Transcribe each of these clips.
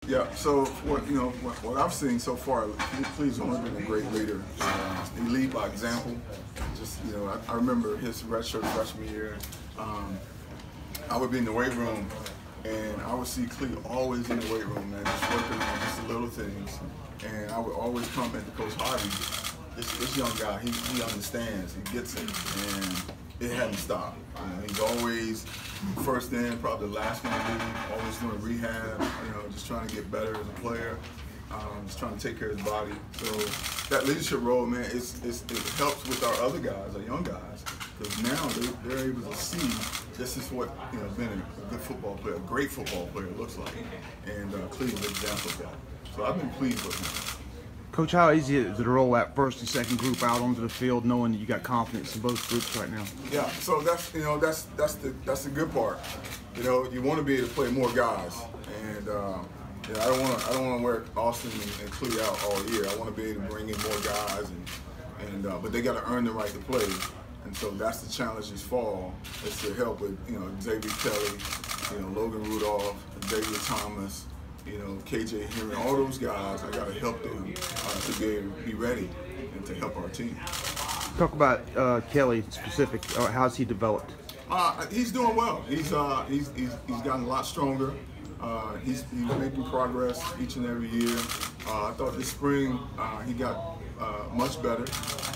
Yeah, so what I've seen so far, Cleve's always been a great leader. He lead by example. Just I remember his redshirt freshman year. I would be in the weight room, and I would see Cleve always in the weight room, man, just working on just the little things. And I would always comment to Coach Harvey, this young guy, he understands, he gets it, and it hadn't stopped. He's always first in, probably the last in the league, always doing rehab, just trying to get better as a player, just trying to take care of his body. So that leadership role, man, it helps with our other guys, our young guys, because now they're able to see this is what being a good football player, a great football player looks like, and Cleve's an example of that. So I've been pleased with him. Coach, how easy is it to roll that first and second group out onto the field, knowing that you got confidence in both groups right now? Yeah, so that's the good part. You want to be able to play more guys, and I don't want to wear Austin and Clee out all year. I want to be able to bring in more guys, but they got to earn the right to play. And so that's the challenge this fall, is to help with Xavier Kelly, Logan Rudolph, Xavier Thomas, KJ Henry, all those guys. I got to help them to be ready and to help our team. Talk about Kelly specific. How's he developed? He's doing well. He's gotten a lot stronger. He's making progress each and every year. I thought this spring he got much better,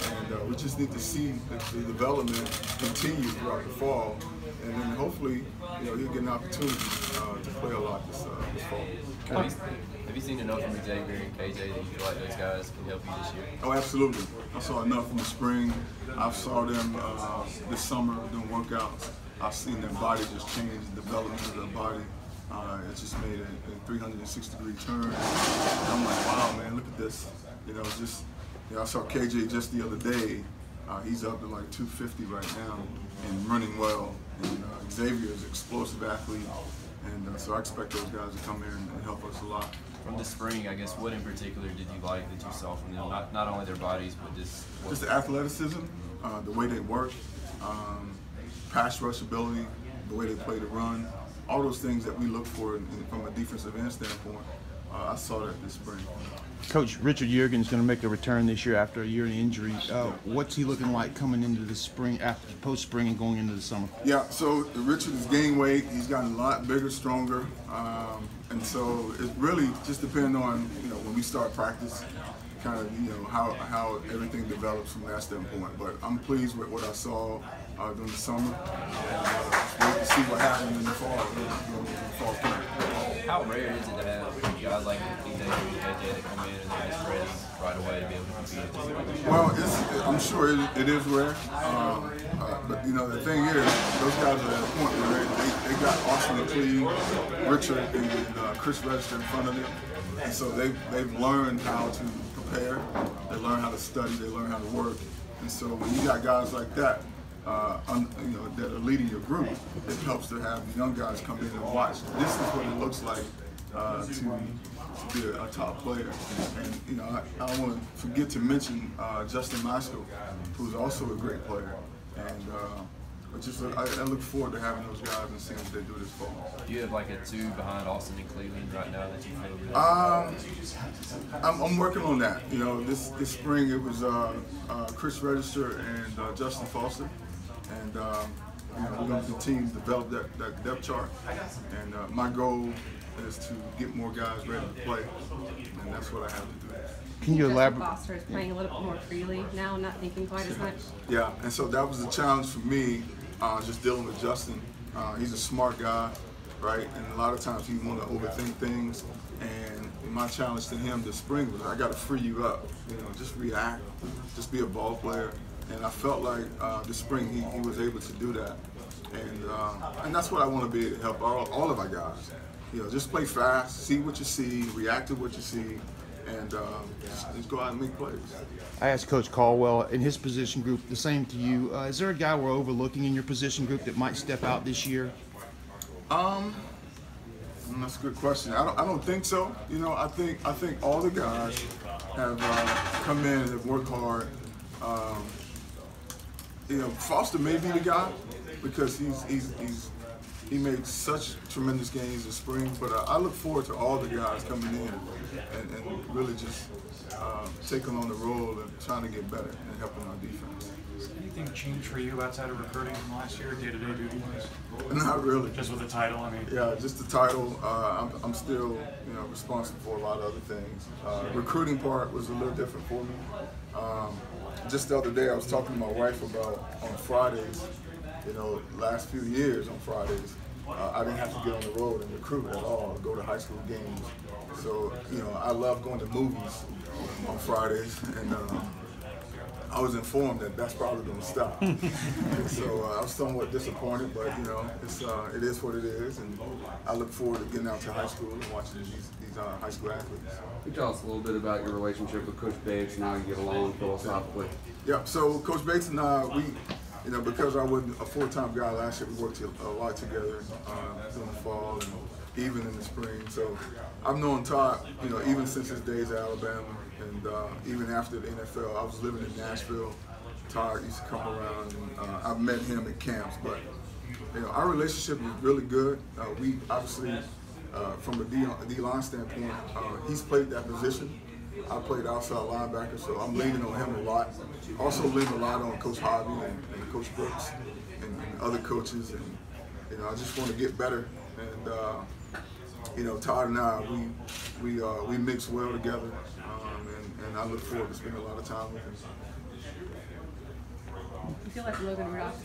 and we just need to see the development continue throughout the fall, and then hopefully he'll get an opportunity to play a lot this fall. Have you seen enough from Xavier and KJ that you feel like those guys can help you this year? Oh, absolutely. I saw enough in the spring. I saw them this summer doing workouts. I've seen their body just change, the development of their body. It just made a 360-degree turn. And I'm like, wow, man, look at this. I saw KJ just the other day. He's up to like 250 right now and running well. And Xavier is an explosive athlete. And so I expect those guys to come in and help us a lot. From the spring, I guess, what in particular did you like that you saw from them? Not only their bodies, but just the athleticism, the way they work, pass rush ability, the way they play the run, all those things that we look for from a defensive end standpoint. I saw that this spring. Coach, Richard Juergen's going to make a return this year after a year of injury. What's he looking like coming into the spring, after post-spring and going into the summer? Yeah, so Richard has gained weight. He's gotten a lot bigger, stronger, and so it really just depends on when we start practice, kind of how everything develops from that standpoint. But I'm pleased with what I saw during the summer, and we'll see what happens in the fall camp. How rare is it to have guys like Xavier and KJ that come in and they're just ready right away to be able to compete? Well, I'm sure it is rare, but the thing is, those guys are at a point where they got Austin and Cleve, Richard and Chris Register in front of them, and so they've learned how to prepare, they learn how to study, they learn how to work, and so when you got guys like that, that are leading your group, it helps to have the young guys come in and watch. This is what it looks like to be a top player. And I don't want to forget to mention Justin Masco, who's also a great player. And I look forward to having those guys and seeing what they do this fall. Do you have like a two behind Austin and Cleveland right now that you feel? I'm working on that. This spring it was Chris Register and Justin Foster, and we're going to continue to develop that depth chart. And my goal is to get more guys ready to play, and that's what I have to do. Can you elaborate? Foster is playing a little bit more freely now, not thinking quite as much. Yeah, and so that was the challenge for me, just dealing with Justin. He's a smart guy, right? And a lot of times he want to overthink things. And my challenge to him this spring was, I got to free you up. Just react, just be a ball player. And I felt like this spring he was able to do that. And that's what I want to be able to help all of our guys. Just play fast, see what you see, react to what you see, and just go out and make plays. I asked Coach Caldwell, in his position group, the same to you. Is there a guy we're overlooking in your position group that might step out this year? That's a good question. I don't think so. I think all the guys have come in and have worked hard. Foster may be the guy because he made such tremendous gains this spring, but I look forward to all the guys coming in and really just taking on the role and trying to get better and helping our defense. Has anything changed for you outside of recruiting from last year, day-to-day duty-wise? Not really. Just with the title, I mean. Yeah, just the title. I'm still, responsible for a lot of other things. Recruiting part was a little different for me. Just the other day, I was talking to my wife about on Fridays. Last few years on Fridays, I didn't have to get on the road and recruit at all, go to high school games. So, I love going to movies on Fridays, and I was informed that that's probably going to stop. So I was somewhat disappointed, but it is what it is, and I look forward to getting out to high school and watching these high school athletes. Can you tell us a little bit about your relationship with Coach Bates and how you get along philosophically? Yeah, so Coach Bates and I, because I wasn't a full-time guy last year, we worked a lot together in the fall and even in the spring. So I've known Todd, even since his days at Alabama, and even after the NFL. I was living in Nashville. Todd used to come around, and I've met him at camps. But our relationship is really good. We obviously, from a D-line standpoint, he's played that position. I played outside linebacker, so I'm leaning on him a lot. Also leaning a lot on Coach Hobby and Coach Brooks and other coaches. And I just want to get better. And Todd and I, we mix well together, and I look forward to spending a lot of time with him. I feel like Logan Rudolph